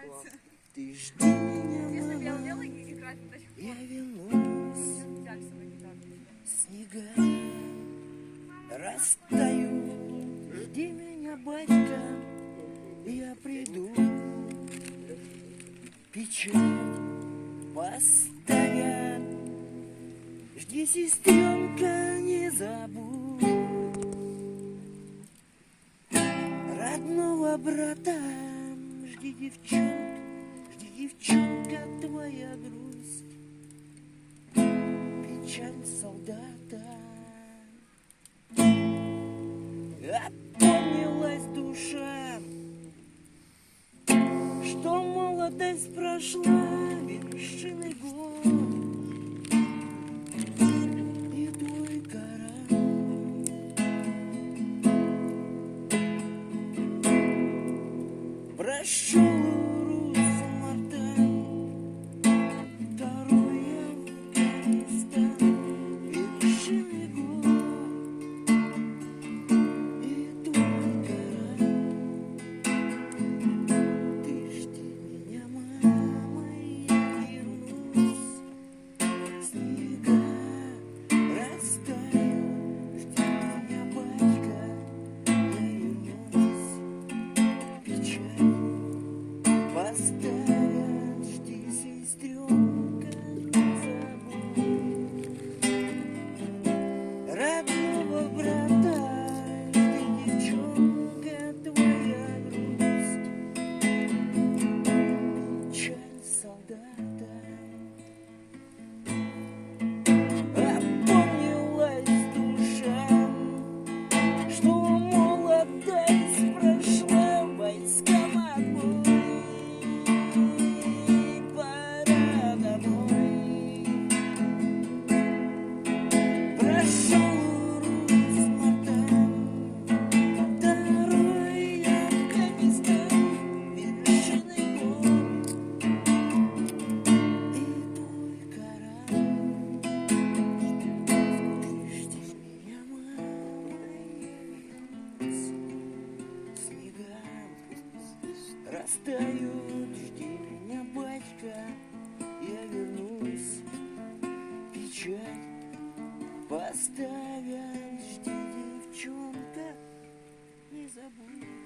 нравится. Ты жди меня, Если бы я мама, умела играть до сих пор, я вернусь. взяли с собой гитару. Снега растают. Жди меня, батька, я приду. Печаль поставят. Жди, сестренка, не забудь родного брата. Жди, девчонка, твоя грусть, печаль солдата. Опомнилась душа, что молодость прошла, вершиной год. И твой корабль прошел Русь-Марта, второй Афганистан, вершиной год. И твой корабль, ты жди меня, мама, я вернусь. Снега растают, жди меня, батька, я вернусь. Печаль поставят, жди, сестренка, не забудь родного брата. Жди, девчонка, твоя грусть, печаль солдата. Опомнилась душа, что молодость прошла, войскам отбой, пора домой. Прошел Русь-Марта, второй Афганистан, вершиной год. И твой корабль, жди меня, мама, я вернусь. Снега растают, жди меня, батька, я вернусь. Печаль поставят, жди, девчонка, не забудь.